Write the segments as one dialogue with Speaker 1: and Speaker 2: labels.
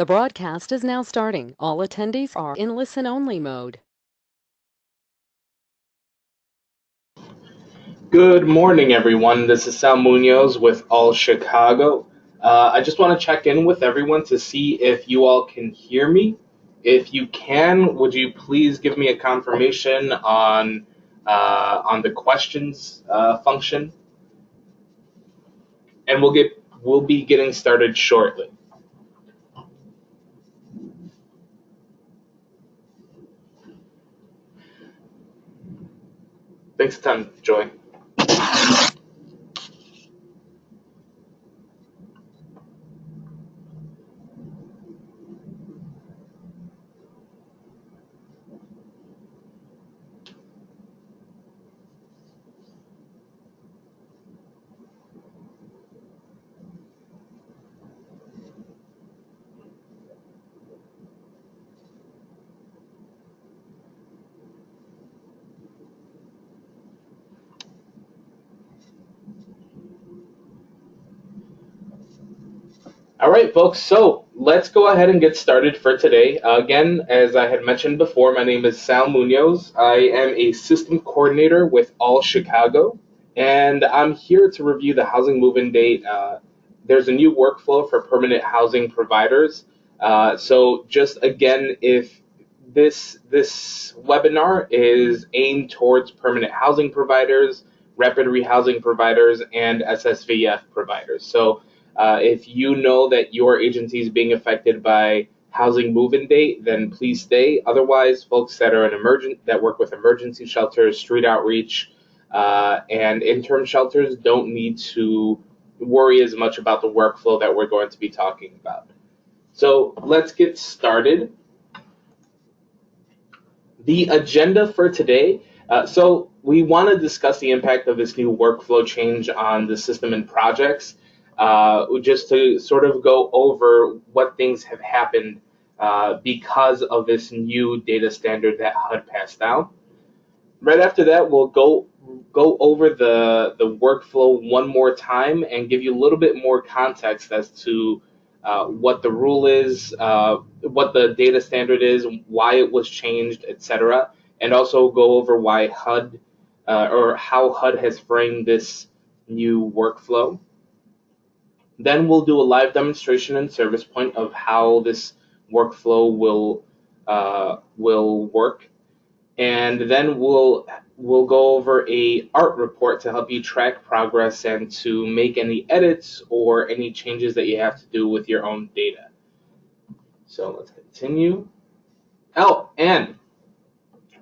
Speaker 1: The broadcast is now starting. All attendees are in listen-only mode.
Speaker 2: Good morning, everyone. This is Sal Munoz with All Chicago. I just want to check in with everyone to see if you all can hear me. If you can, would you please give me a confirmation on the questions function, and we'll be getting started shortly. Thanks a ton, Joy. All right, folks, so let's go ahead and get started for today. Again, as I had mentioned before, my name is Sal Munoz. I am a system coordinator with All Chicago, and I'm here to review the housing move-in date. There's a new workflow for permanent housing providers. So just again, if this webinar is aimed towards permanent housing providers, rapid rehousing providers, and SSVF providers. So if you know that your agency is being affected by housing move-in date, then please stay. Otherwise, folks that are that work with emergency shelters, street outreach, and interim shelters don't need to worry as much about the workflow that we're going to be talking about. So let's get started. The agenda for today. So we want to discuss the impact of this new workflow change on the system and projects. Just to sort of go over what things have happened because of this new data standard that HUD passed down. Right after that, we'll go over the workflow one more time and give you a little bit more context as to what the rule is, what the data standard is, why it was changed, etc., and also go over why HUD or how HUD has framed this new workflow. Then we'll do a live demonstration and service point of how this workflow will work, and then we'll go over a art report to help you track progress and to make any edits or any changes that you have to do with your own data. So let's continue. Oh, and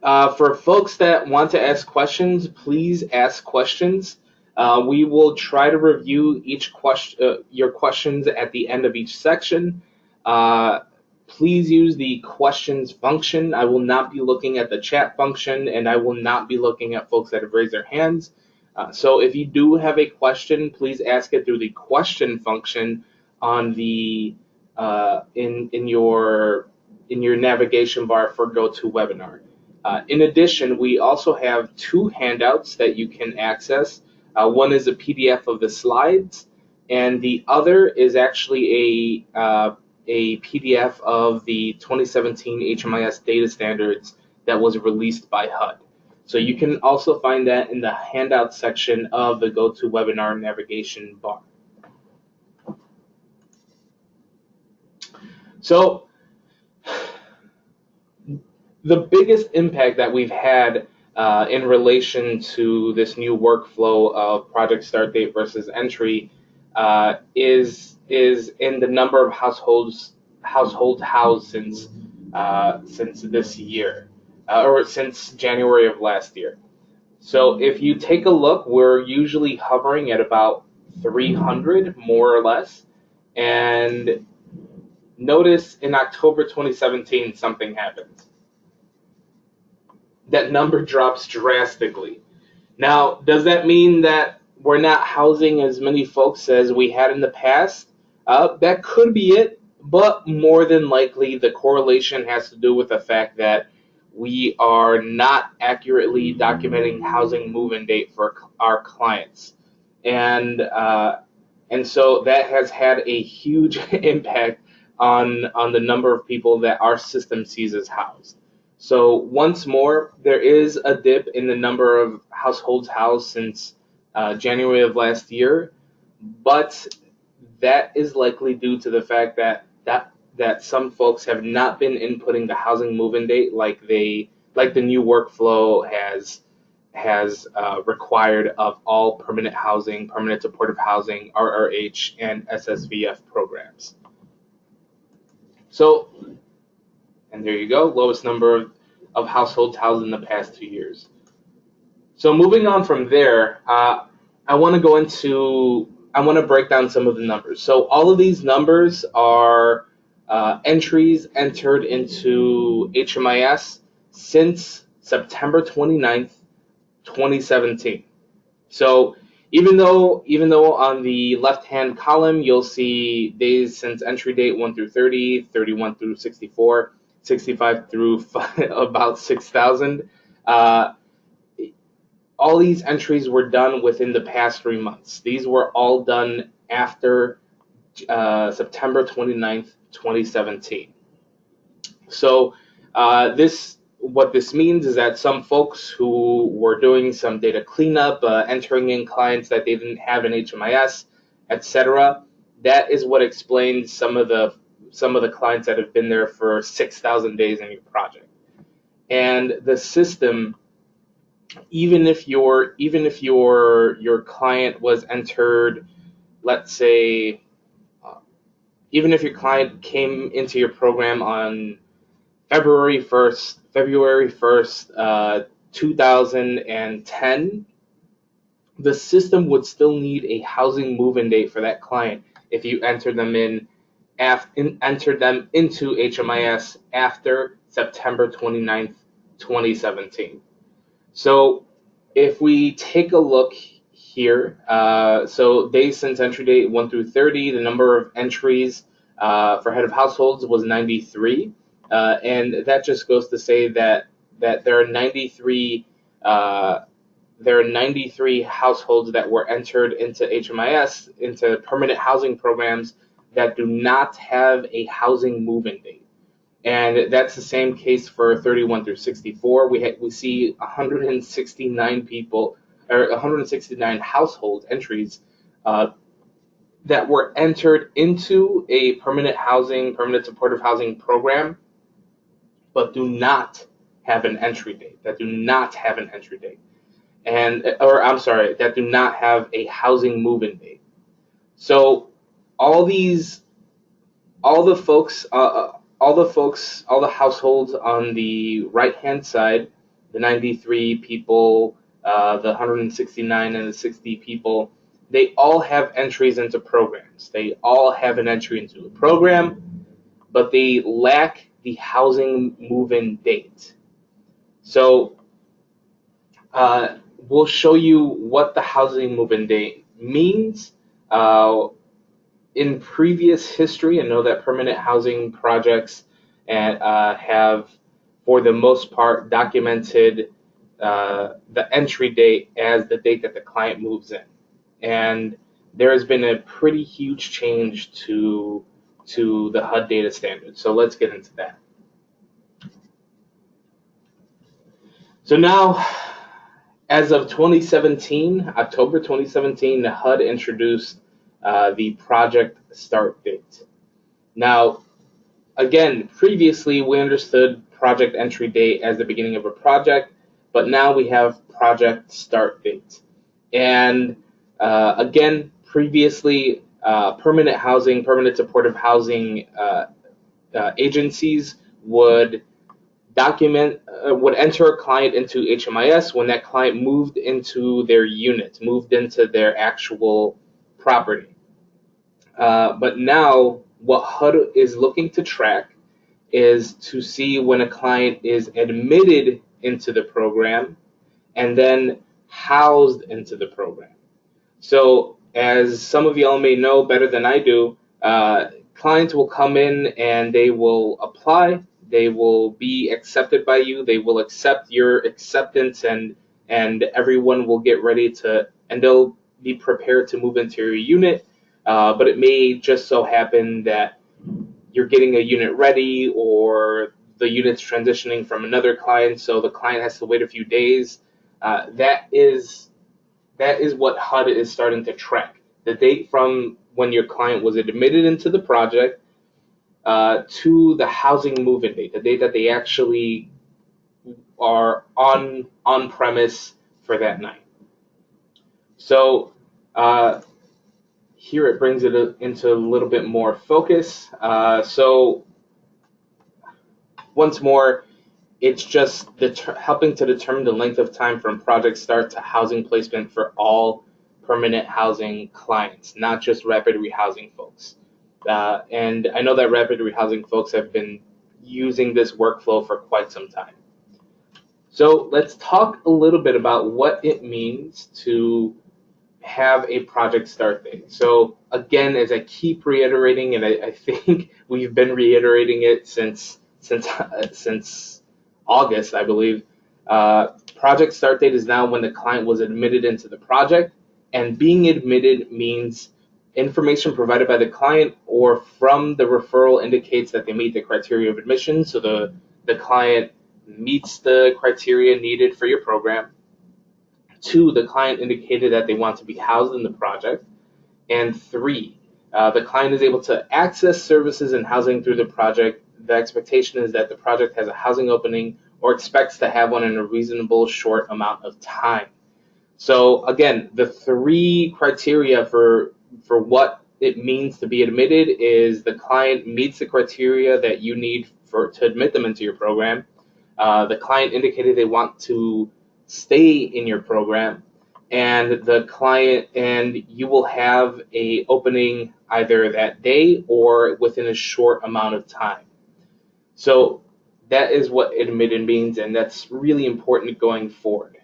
Speaker 2: for folks that want to ask questions, please ask questions. We will try to review your questions at the end of each section. Please use the questions function. I will not be looking at the chat function, and I will not be looking at folks that have raised their hands. So if you do have a question, please ask it through the question function on the in your navigation bar for GoToWebinar. In addition, we also have two handouts that you can access. One is a PDF of the slides, and the other is actually a PDF of the 2017 HMIS data standards that was released by HUD. So you can also find that in the handout section of the GoToWebinar navigation bar. So the biggest impact that we've had in relation to this new workflow of project start date versus entry is in the number of households housed since this year or since January of last year. So if you take a look, we're usually hovering at about 300 more or less, and notice in October 2017 something happened. That number drops drastically. Now, does that mean that we're not housing as many folks as we had in the past? That could be it, but more than likely the correlation has to do with the fact that we are not accurately documenting housing move-in date for our clients. And so that has had a huge impact on the number of people that our system sees as housed. So once more, there is a dip in the number of households housed since January of last year, but that is likely due to the fact that some folks have not been inputting the housing move-in date like the new workflow has required of all permanent housing, permanent supportive housing, RRH, and SSVF programs. So, and there you go, lowest number of households housed in the past 2 years. So moving on from there, I want to break down some of the numbers. So all of these numbers are entries entered into HMIS since September 29th, 2017. So even though on the left-hand column you'll see days since entry date 1 through 30, 31 through 64, 65 through about 6,000, all these entries were done within the past 3 months. These were all done after September 29th, 2017. So what this means is that some folks who were doing some data cleanup, entering in clients that they didn't have in HMIS, etc., that is what explains some of the clients that have been there for 6,000 days in your project. And the system, even if your client was entered, let's say, even if your client came into your program on February 1st, 2010, the system would still need a housing move-in date for that client if you entered them into HMIS after September 29th, 2017. So if we take a look here, so days since entry date 1 through 30, the number of entries for head of households was 93. And that just goes to say that there are 93 households that were entered into HMIS, into permanent housing programs, that do not have a housing move-in date. And that's the same case for 31 through 64. We see 169 people, or 169 household entries that were entered into a permanent supportive housing program, but do not have an entry date. That do not have a housing move-in date. So all the households on the right-hand side, the 93 people, the 169 and the 60 people, they all have entries into programs. They all have an entry into a program, but they lack the housing move-in date. So we'll show you what the housing move-in date means. In previous history, I know that permanent housing projects have, for the most part, documented the entry date as the date that the client moves in. And there has been a pretty huge change to the HUD data standard. So let's get into that. So now, as of October 2017, the HUD introduced the project start date. Now, again, previously we understood project entry date as the beginning of a project, but now we have project start date. And again, previously, permanent supportive housing agencies would enter a client into HMIS when that client moved into their unit, moved into their actual property. But now what HUD is looking to track is to see when a client is admitted into the program and then housed into the program. So as some of y'all may know better than I do, clients will come in and they will apply. They will be accepted by you. They will accept your acceptance, and everyone will get ready and they'll be prepared to move into your unit. But it may just so happen that you're getting a unit ready, or the unit's transitioning from another client, so the client has to wait a few days. That is what HUD is starting to track. The date from when your client was admitted into the project to the housing move-in date, the date that they actually are on premise for that night. So here it brings it into a little bit more focus. So once more, it's just helping to determine the length of time from project start to housing placement for all permanent housing clients, not just rapid rehousing folks. And I know that rapid rehousing folks have been using this workflow for quite some time. So let's talk a little bit about what it means to have a project start date. So again, as I keep reiterating, and I think we've been reiterating it since August, I believe. Project start date is now when the client was admitted into the project, and being admitted means information provided by the client or from the referral indicates that they meet the criteria of admission. So the client meets the criteria needed for your program. 2, the client indicated that they want to be housed in the project. And 3, the client is able to access services and housing through the project. The expectation is that the project has a housing opening or expects to have one in a reasonable short amount of time. So again, the 3 criteria for what it means to be admitted is the client meets the criteria that you need to admit them into your program. The client indicated they want to stay in your program, and the client and you will have a opening either that day or within a short amount of time. So that is what admitted means, and that's really important going forward.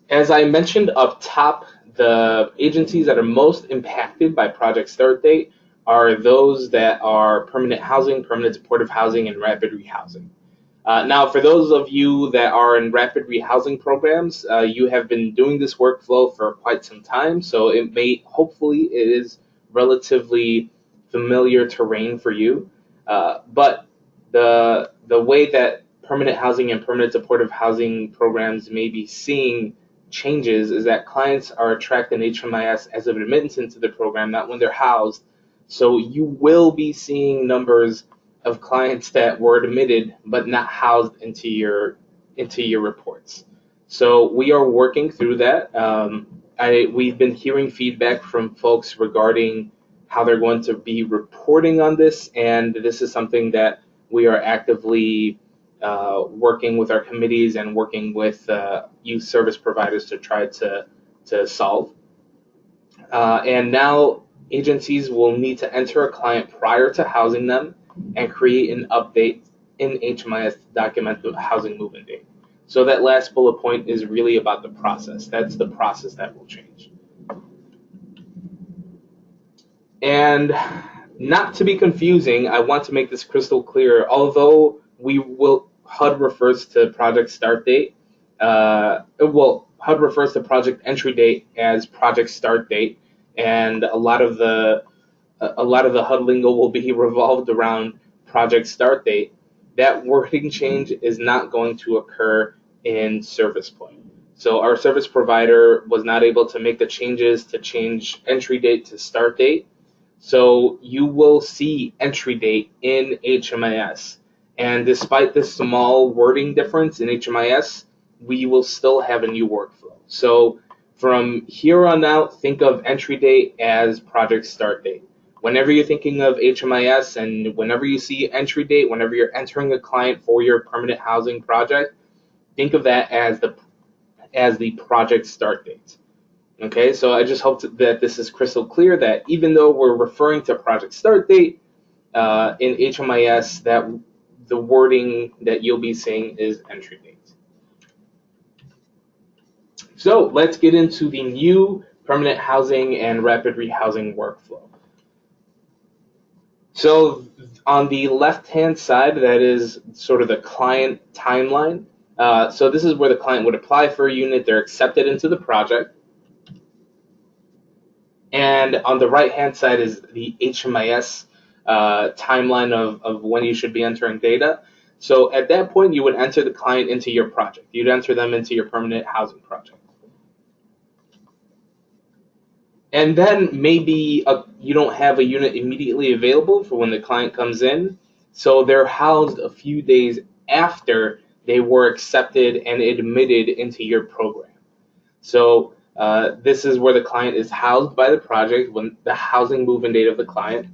Speaker 2: As I mentioned up top, the agencies that are most impacted by project start date are those that are permanent housing, permanent supportive housing, and rapid rehousing. Now, for those of you that are in rapid rehousing programs, you have been doing this workflow for quite some time, so hopefully it is relatively familiar terrain for you. But the way that permanent housing and permanent supportive housing programs may be seeing changes is that clients are attracting HMIS as of admittance into the program, not when they're housed. So you will be seeing numbers of clients that were admitted but not housed into your reports. So we are working through that. We've been hearing feedback from folks regarding how they're going to be reporting on this, and this is something that we are actively working with our committees and working with youth service providers to try to solve. And now agencies will need to enter a client prior to housing them and create an update in HMIS to document the housing move-in date. So that last bullet point is really about the process. That's the process that will change. And not to be confusing, I want to make this crystal clear. Although HUD refers to project start date. HUD refers to project entry date as project start date, and a lot of the HUD lingo will be revolved around project start date. That wording change is not going to occur in Service Point. So our service provider was not able to make the changes to change entry date to start date. So you will see entry date in HMIS. And despite this small wording difference in HMIS, we will still have a new workflow. So from here on out, think of entry date as project start date. Whenever you're thinking of HMIS and whenever you see entry date, whenever you're entering a client for your permanent housing project, think of that as the project start date. Okay, so I just hope that this is crystal clear that even though we're referring to project start date in HMIS, that the wording that you'll be seeing is entry date. So let's get into the new permanent housing and rapid rehousing workflow. So on the left-hand side, that is sort of the client timeline. So this is where the client would apply for a unit, they're accepted into the project. And on the right-hand side is the HMIS timeline of when you should be entering data. So at that point, you would enter the client into your project. You'd enter them into your permanent housing project. And then maybe you don't have a unit immediately available for when the client comes in. So they're housed a few days after they were accepted and admitted into your program. So this is where the client is housed by the project when the housing move-in date of the client.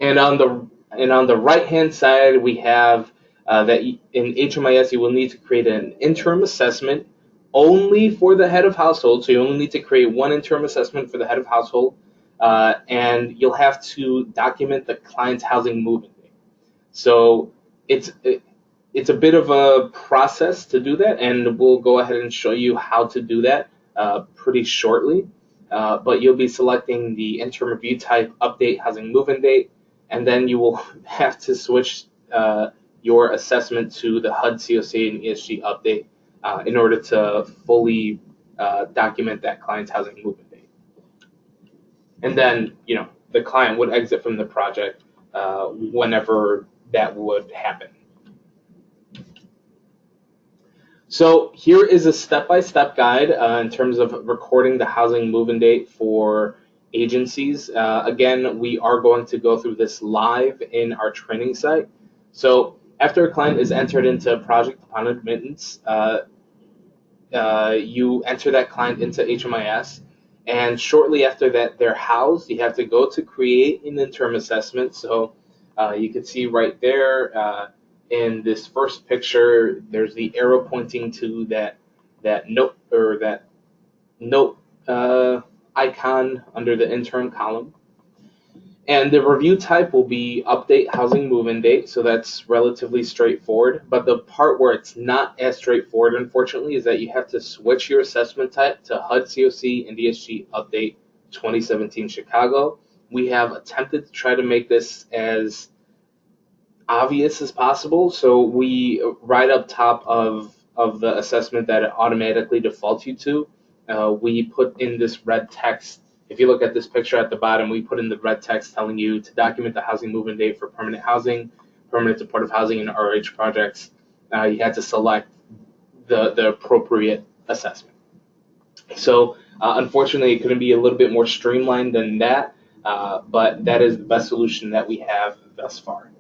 Speaker 2: And on the right hand side, we have that in HMIS you will need to create an interim assessment only for the head of household. So you only need to create one interim assessment for the head of household, and you'll have to document the client's housing move-in date. So it's it's a bit of a process to do that, and we'll go ahead and show you how to do that pretty shortly. But you'll be selecting the interim review type, update housing move-in date, and then you will have to switch your assessment to the HUD COC and ESG update in order to fully document that client's housing move-in date. And then, the client would exit from the project whenever that would happen. So here is a step-by-step guide in terms of recording the housing move-in date for agencies. Again, we are going to go through this live in our training site. So after a client is entered into a project upon admittance, you enter that client into HMIS, and shortly after that they're housed, you have to go to create an interim assessment. So you can see right there in this first picture, there's the arrow pointing to that note or that note icon under the interim column. And the review type will be update housing move-in date, so that's relatively straightforward. But the part where it's not as straightforward, unfortunately, is that you have to switch your assessment type to HUD COC and ESG update 2017 Chicago. We have attempted to try to make this as obvious as possible, so we right up top of the assessment that it automatically defaults you to, we put in this red text. If you look at this picture at the bottom, we put in the red text telling you to document the housing move-in date for permanent housing, permanent supportive housing, and RRH projects. You had to select the appropriate assessment. So unfortunately, it couldn't be a little bit more streamlined than that, but that is the best solution that we have thus far.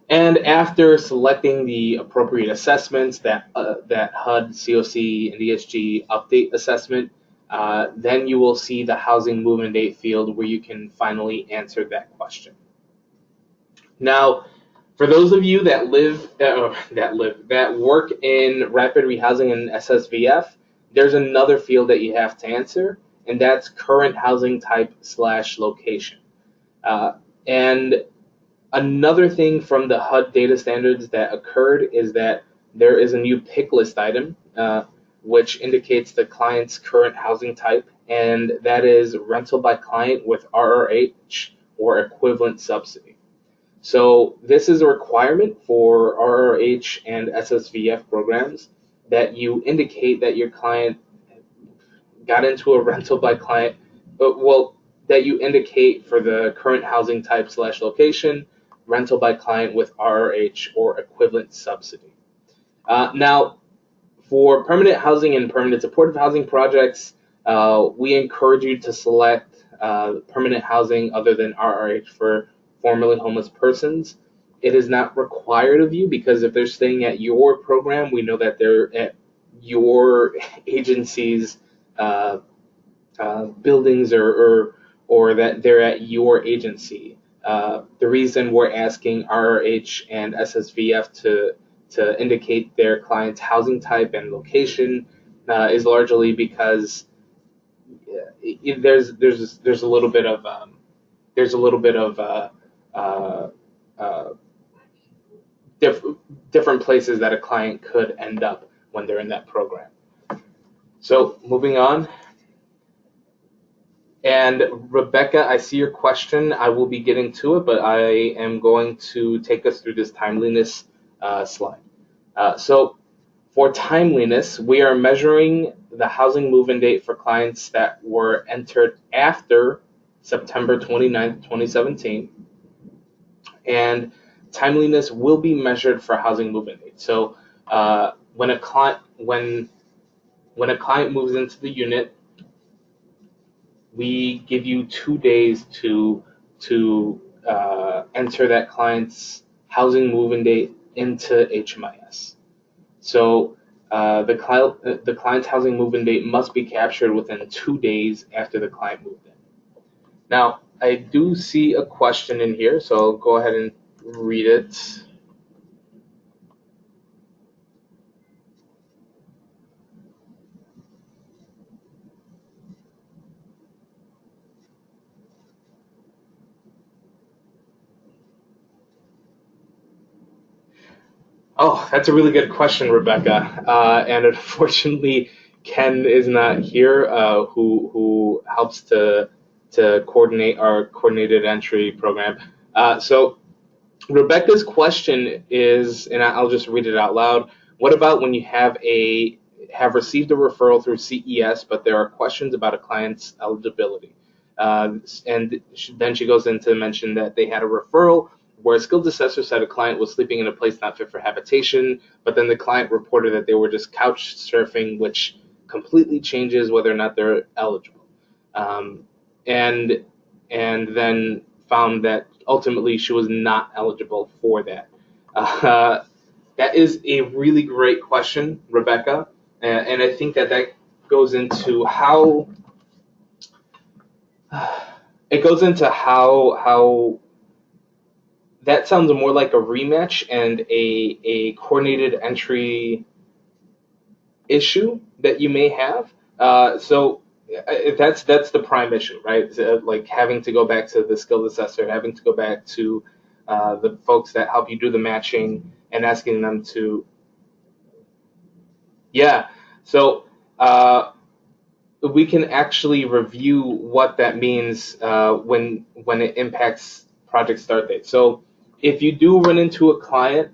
Speaker 2: And after selecting the appropriate assessments, that HUD, COC, and ESG update assessment, then you will see the housing move-in date field where you can finally answer that question. Now, for those of you that work in rapid rehousing and SSVF, there's another field that you have to answer, and that's current housing type / location. And another thing from the HUD data standards that occurred is that there is a new pick list item, which indicates the client's current housing type, and that is rental by client with RRH or equivalent subsidy. So this is a requirement for RRH and SSVF programs that you indicate that your client got into a rental by client, that you indicate for the current housing type / location, rental by client with RRH or equivalent subsidy. Now, for permanent housing and permanent supportive housing projects, we encourage you to select permanent housing other than RRH for formerly homeless persons. It is not required of you because if they're staying at your program, we know that they're at your agency's buildings or that they're at your agency. The reason we're asking RRH and SSVF to indicate their client's housing type and location is largely because there's a little bit of different places that a client could end up when they're in that program. So moving on. And Rebecca, I see your question. I will be getting to it, but I am going to take us through this timeliness slide. So For timeliness, we are measuring the housing move-in date for clients that were entered after September 29th, 2017, and timeliness will be measured for housing move-in date. So when a client moves into the unit, we give you 2 days to enter that client's housing move-in date into HMIS. So the client's housing move-in date must be captured within 2 days after the client moved in. Now, I do see a question in here, so I'll go ahead and read it. Oh, that's a really good question, Rebecca. And unfortunately, Ken is not here, who helps to coordinate our coordinated entry program. So Rebecca's question is, and I'll just read it out loud. What about when you have received a referral through CES, but there are questions about a client's eligibility? And then she goes into mention that they had a referral where a skilled assessor said a client was sleeping in a place not fit for habitation, but then the client reported that they were just couch surfing, which completely changes whether or not they're eligible. Um, and and then found that ultimately she was not eligible for that. Uh, that is a really great question, Rebecca, and I think that goes into how it goes into how that sounds more like a rematch and a coordinated entry issue that you may have. That's the prime issue, right? So, like having to go back to the skilled assessor, having to go back to the folks that help you do the matching and asking them to, yeah. So we can actually review what that means when it impacts project start date. So if you do run into a client,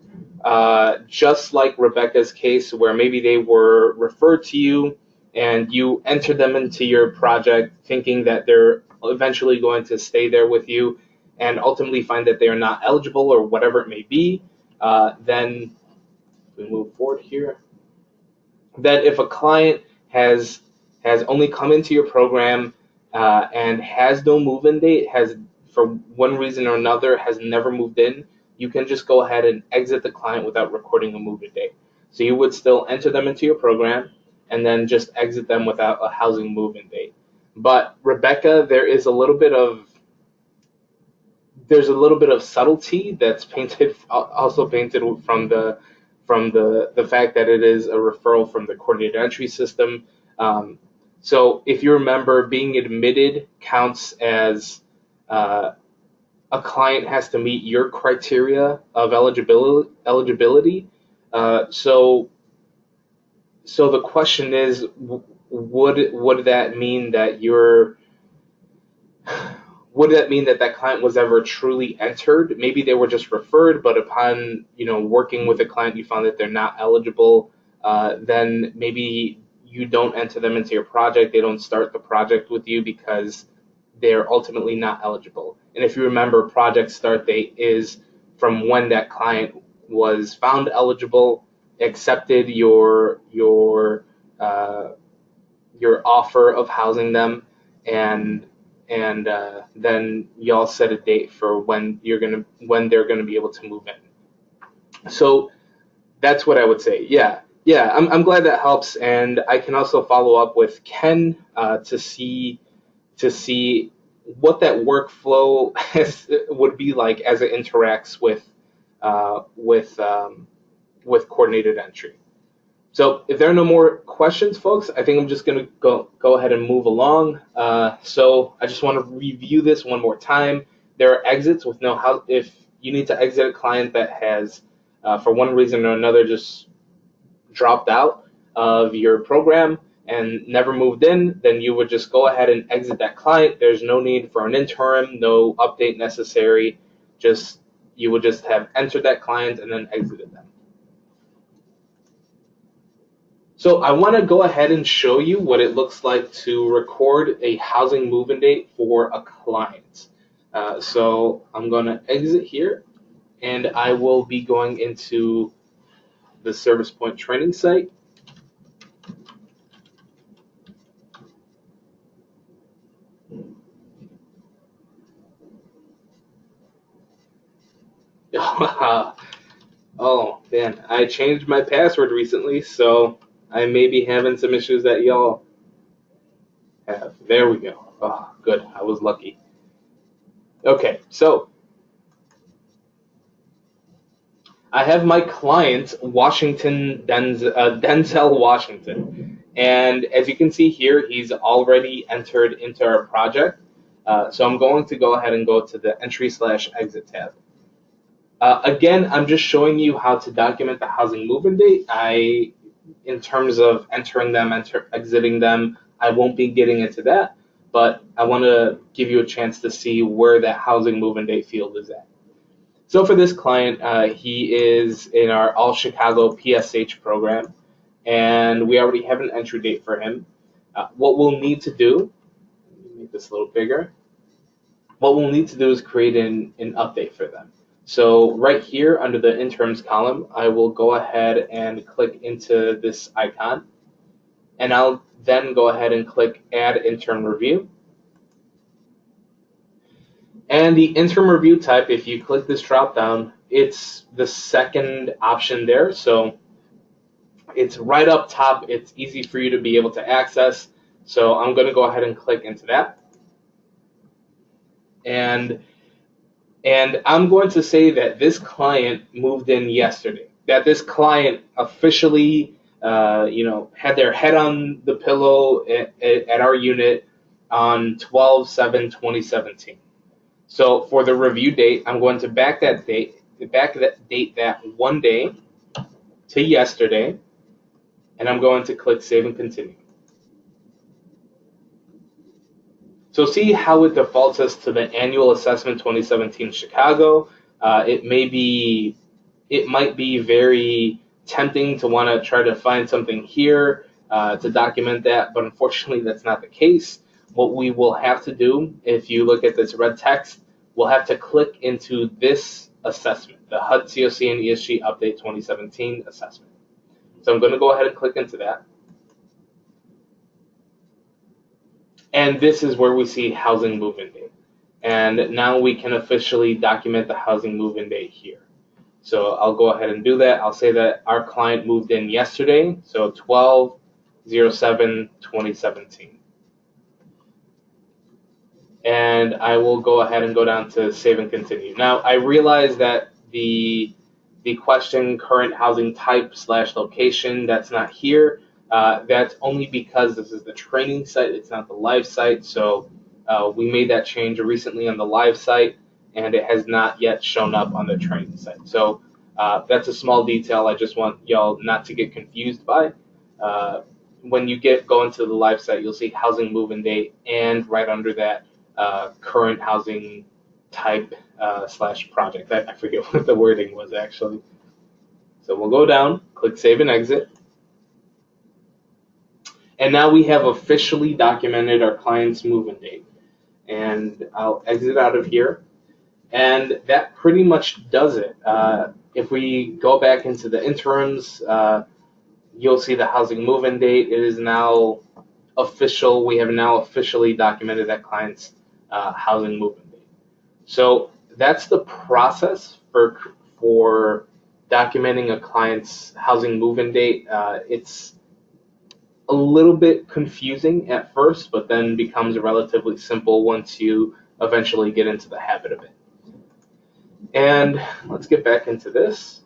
Speaker 2: just like Rebecca's case, where maybe they were referred to you and you enter them into your project thinking that they're eventually going to stay there with you and ultimately find that they are not eligible or whatever it may be, then we move forward here. That if a client has only come into your program and has no move-in date, has for one reason or another has never moved in, you can just go ahead and exit the client without recording a move-in date. So you would still enter them into your program and then just exit them without a housing move-in date. But Rebecca, there's a little bit of subtlety that's painted also painted from the fact that it is a referral from the coordinated entry system. So if you remember, being admitted counts as a client has to meet your criteria of eligibility. So the question is, would that mean that you're would that mean that that client was ever truly entered? Maybe they were just referred, but upon working with a client, you found that they're not eligible. Then maybe you don't enter them into your project. They don't start the project with you because they're ultimately not eligible. And if you remember, project start date is from when that client was found eligible, accepted your offer of housing them, and then y'all set a date for when they're gonna be able to move in. So that's what I would say. Yeah, yeah. I'm glad that helps, and I can also follow up with Ken to see what that workflow would be like as it interacts uh, with um, with coordinated entry. So if there are no more questions, folks, I think I'm just going to go ahead and move along. So I just want to review this one more time. There are exits with no house. If you need to exit a client that has, for one reason or another, just dropped out of your program and never moved in, then you would just go ahead and exit that client. There's no need for an interim, no update necessary. You would just have entered that client and then exited them. So I want to go ahead and show you what it looks like to record a housing move-in date for a client. So I'm going to exit here, and I will be going into the Service Point training site. Oh, man, I changed my password recently, so I may be having some issues that y'all have. There we go. Oh, good. I was lucky. Okay, so I have my client, Denzel Washington. And as you can see here, he's already entered into our project. So I'm going to go ahead and go to the entry/exit tab. Again, I'm just showing you how to document the housing move-in date. In terms of entering them, exiting them, I won't be getting into that, but I want to give you a chance to see where that housing move-in date field is at. So for this client, he is in our All Chicago PSH program, and we already have an entry date for him. What we'll need to do, let me make this a little bigger, what we'll need to do is create an update for them. So right here under the interns column, I will go ahead and click into this icon, and I'll then go ahead and click Add Intern Review. And the interim review type, if you click this drop down, it's the second option there. So it's right up top. It's easy for you to be able to access. So I'm going to go ahead and click into that. And I'm going to say that this client moved in yesterday, that this client officially had their head on the pillow at our unit on 12/7/2017. So for the review date, I'm going to back that date that one day to yesterday, and I'm going to click Save and Continue. So see how it defaults us to the Annual Assessment 2017 Chicago. It might be very tempting to want to try to find something here to document that, but unfortunately that's not the case. What we will have to do, if you look at this red text, we'll have to click into this assessment, the HUD COC and ESG Update 2017 assessment. So I'm going to go ahead and click into that. And this is where we see housing move-in date. And now we can officially document the housing move-in date here. So I'll go ahead and do that. I'll say that our client moved in yesterday, so 12/07/2017. And I will go ahead and go down to Save and Continue. Now, I realize that the question current housing type/location, that's not here. That's only because this is the training site, it's not the live site. So we made that change recently on the live site, and it has not yet shown up on the training site. So that's a small detail I just want y'all not to get confused by. When you go into the live site, you'll see housing move-in date, and right under that, current housing type / project. I forget what the wording was actually. So we'll go down, click Save and Exit. And now we have officially documented our client's move-in date. And I'll exit out of here. And that pretty much does it. If we go back into the interims, you'll see the housing move-in date. It is now official. We have now officially documented that client's housing move-in date. So that's the process for documenting a client's housing move-in date. It's a little bit confusing at first, but then becomes relatively simple once you eventually get into the habit of it. And let's get back into this.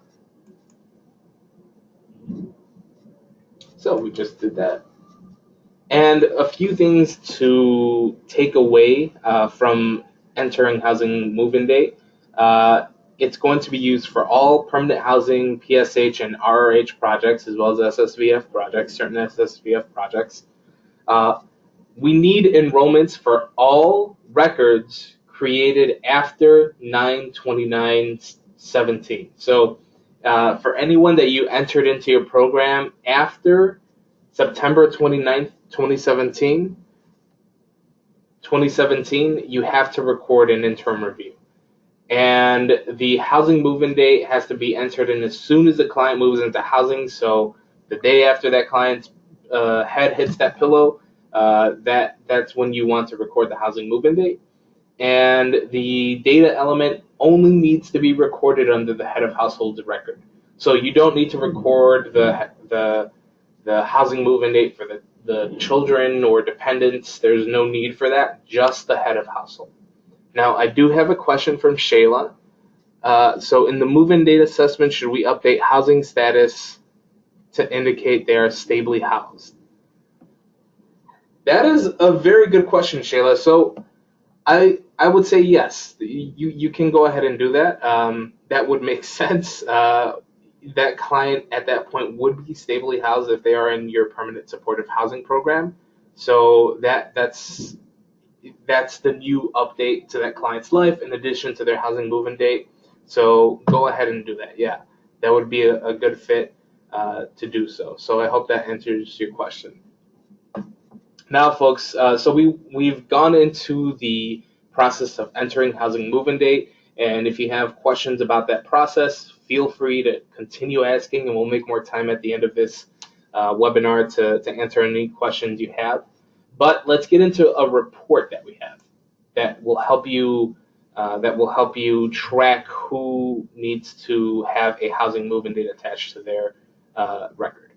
Speaker 2: So we just did that. And a few things to take away from entering housing move-in date. It's going to be used for all permanent housing, PSH, and RRH projects, as well as SSVF projects, certain SSVF projects. We need enrollments for all records created after 9/29/17. So for anyone that you entered into your program after September 29th, 2017, you have to record an interim review. And the housing move-in date has to be entered in as soon as the client moves into housing. So the day after that client's head hits that pillow, that's when you want to record the housing move-in date. And the data element only needs to be recorded under the head of household's record. So you don't need to record the housing move-in date for the children or dependents. There's no need for that, just the head of household. Now, I do have a question from Shayla. So in the move-in date assessment, should we update housing status to indicate they are stably housed? That is a very good question, Shayla. So I would say yes. You can go ahead and do that. That would make sense. That client at that point would be stably housed if they are in your permanent supportive housing program. So that's the new update to that client's life in addition to their housing move-in date. So go ahead and do that. Yeah, that would be a good fit to do so. So I hope that answers your question. Now, folks, so we've gone into the process of entering housing move-in date, and if you have questions about that process, feel free to continue asking, and we'll make more time at the end of this webinar to answer any questions you have. But let's get into a report that we have that will help you track who needs to have a housing move-in date attached to their record.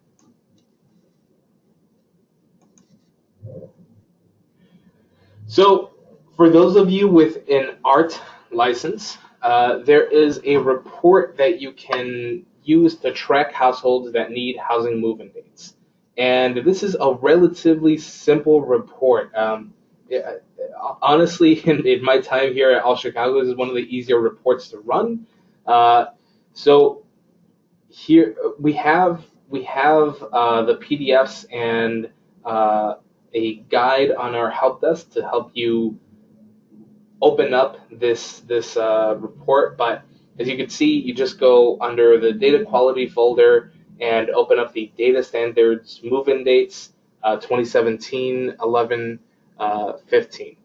Speaker 2: So for those of you with an art license, there is a report that you can use to track households that need housing move-in dates. And this is a relatively simple report. Honestly, in my time here at All Chicago, this is one of the easier reports to run. So here we have the PDFs and a guide on our help desk to help you open up this report. But as you can see, you just go under the data quality folder and open up the data standards move-in dates 2017, 11, 15.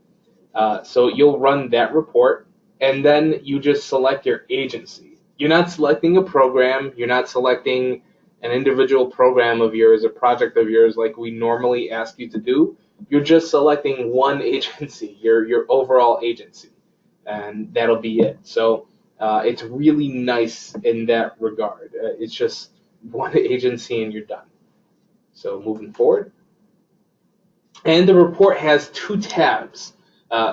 Speaker 2: So you'll run that report, and then you just select your agency. You're not selecting a program. You're not selecting an individual program of yours, a project of yours like we normally ask you to do. You're just selecting one agency, your overall agency, and that'll be it. So it's really nice in that regard. It's just one agency and you're done. So moving forward. And the report has two tabs.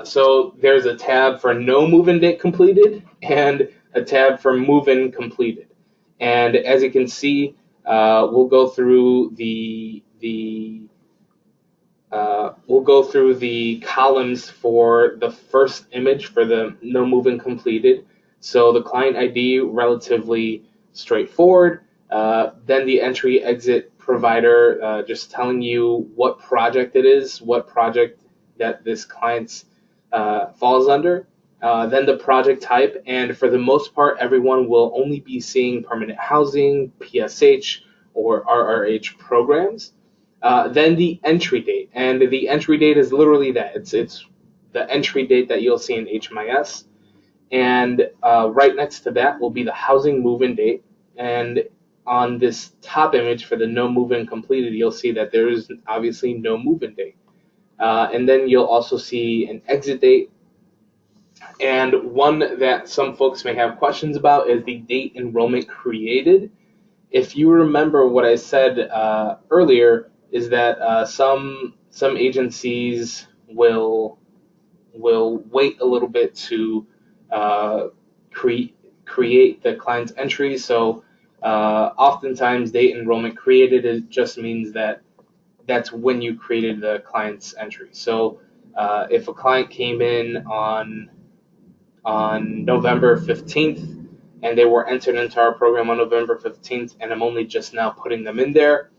Speaker 2: So there's a tab for no move-in date completed and a tab for move-in completed. And as you can see, we'll go through the columns for the first image for the no move-in completed. So the client ID, relatively straightforward. Then the entry exit provider, just telling you what project it is, what project that this client's falls under. Then the project type, and for the most part, everyone will only be seeing permanent housing, PSH, or RRH programs. Then the entry date, and the entry date is literally that. It's the entry date that you'll see in HMIS, and right next to that will be the housing move-in date. And on this top image for the no move-in completed, you'll see that there is obviously no move-in date. And then you'll also see an exit date. And one that some folks may have questions about is the date enrollment created. If you remember what I said earlier, is that some agencies will wait a little bit to create the client's entry. So oftentimes date enrollment created, it just means that that's when you created the client's entry. So if a client came in on November 15th and they were entered into our program on November 15th, and I'm only just now putting them in there,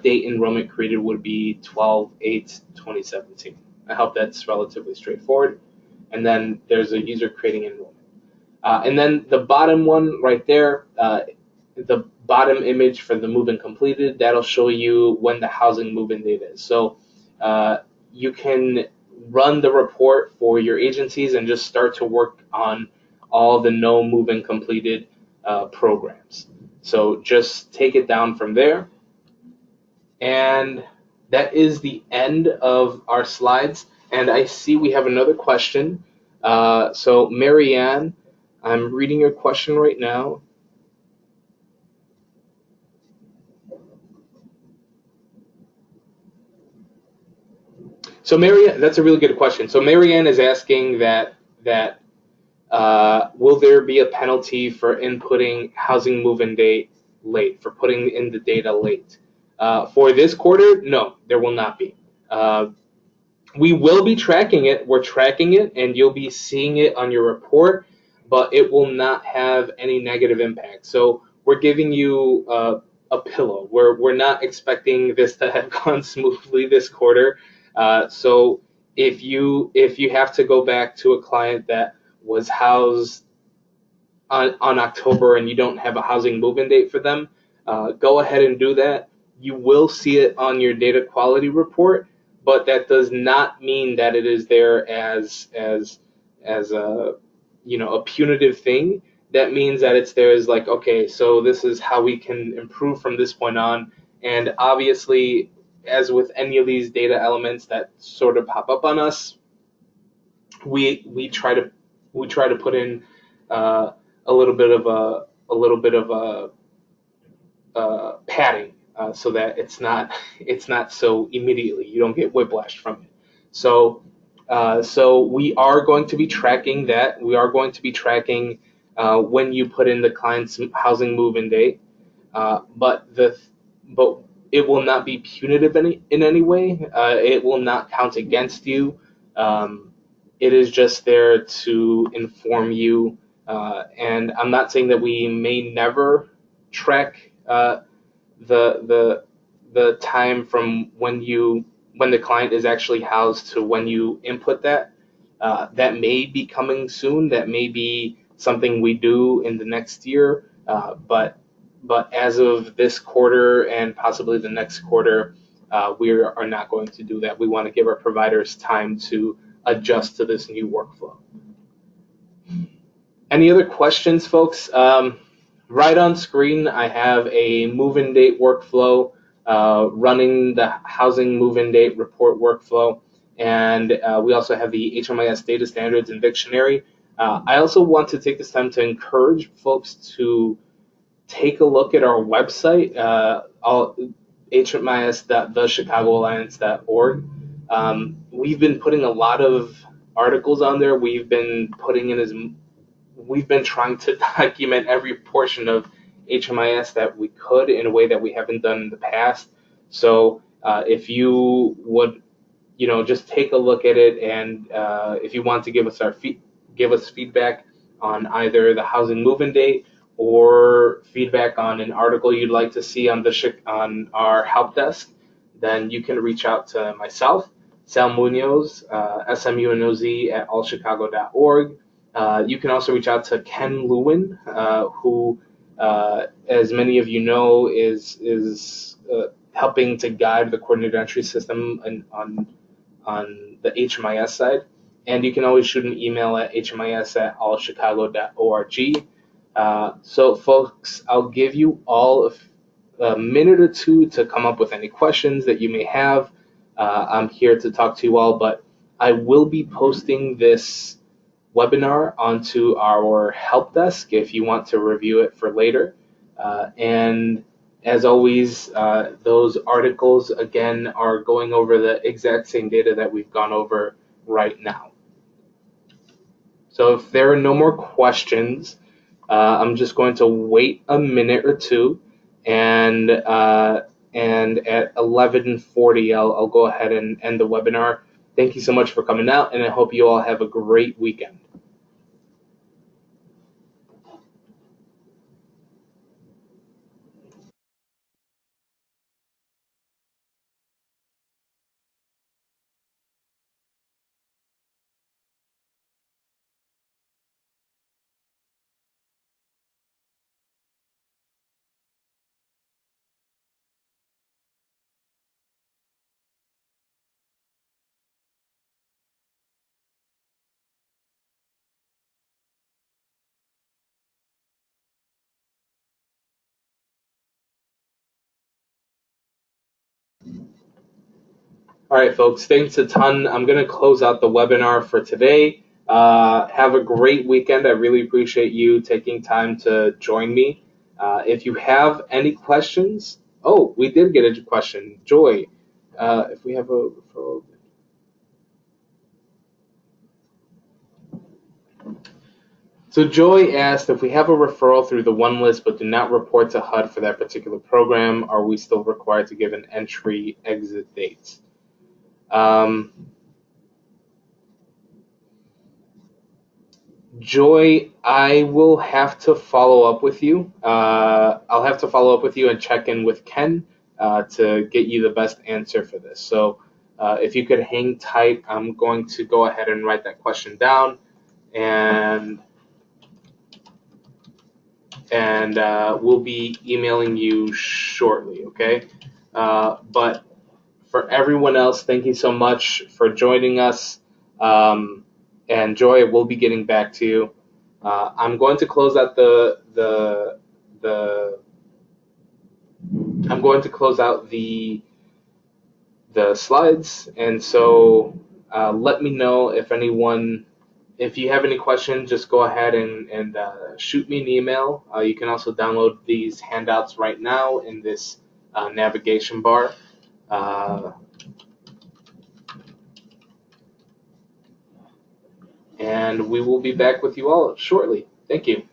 Speaker 2: date enrollment created would be 12/8/2017. I hope that's relatively straightforward. And then there's a user creating enrollment. And then the bottom one right there, the bottom image for the move-in completed, that'll show you when the housing move-in date is. So you can run the report for your agencies and just start to work on all the no move-in completed programs. So just take it down from there. And that is the end of our slides. And I see we have another question. So Marianne, I'm reading your question right now. So Marianne, that's a really good question. So Marianne is asking that will there be a penalty for inputting housing move-in date late, for putting in the data late? For this quarter, no, there will not be. We will be tracking it. We're tracking it, and you'll be seeing it on your report, but it will not have any negative impact. So we're giving you a pillow. We're not expecting this to have gone smoothly this quarter. So if you have to go back to a client that was housed on October and you don't have a housing move-in date for them, go ahead and do that. You will see it on your data quality report, but that does not mean that it is there as a punitive thing. That means that it's there as like, okay, so this is how we can improve from this point on. And obviously, as with any of these data elements that sort of pop up on us, we try to put in uh, a little bit of padding so that it's not so immediately, you don't get whiplashed from it. So we are going to be tracking that. We are going to be tracking when you put in the client's housing move-in date, but it will not be punitive in any way. It will not count against you. Um, it is just there to inform you. And I'm not saying that we may never track the the time from when the client is actually housed to when you input that. That may be coming soon. That may be something we do in the next year. But as of this quarter and possibly the next quarter, we are not going to do that. We want to give our providers time to adjust to this new workflow. Any other questions, folks? Right on screen, I have a move-in date workflow, running the housing move-in date report workflow, and we also have the HMIS data standards and dictionary. I also want to take this time to encourage folks to take a look at our website, hmis.thechicagoalliance.org. We've been putting a lot of articles on there. We've been trying to document every portion of HMIS that we could in a way that we haven't done in the past. So if you would, just take a look at it, and if you want to give us feedback on either the housing move-in date or feedback on an article you'd like to see on our help desk, then you can reach out to myself, Sal Munoz, SMUNOZ at allchicago.org. You can also reach out to Ken Lewin, who, as many of you know, is helping to guide the coordinated entry system on the HMIS side. And you can always shoot an email at hmis@allchicago.org. So, folks, I'll give you all a minute or two to come up with any questions that you may have. I'm here to talk to you all, but I will be posting this webinar onto our help desk if you want to review it for later. And as always, those articles, again, are going over the exact same data that we've gone over right now. So if there are no more questions, I'm just going to wait a minute or two, and at 11:40, I'll go ahead and end the webinar. Thank you so much for coming out, and I hope you all have a great weekend. All right, folks, thanks a ton. I'm going to close out the webinar for today. Have a great weekend. I really appreciate you taking time to join me. If you have any questions, oh, we did get a question. Joy, if we have a referral. So Joy asked, if we have a referral through the one list but do not report to HUD for that particular program, are we still required to give an entry exit date? Joy, I will have to follow up with you. I'll have to follow up with you and check in with Ken to get you the best answer for this. So if you could hang tight, I'm going to go ahead and write that question down, and we'll be emailing you shortly, okay? But for everyone else, thank you so much for joining us. And Joy, we'll be getting back to you. I'm going to close out I'm going to close out the slides, and so let me know if you have any questions. Just go ahead and shoot me an email. You can also download these handouts right now in this navigation bar. And we will be back with you all shortly. Thank you.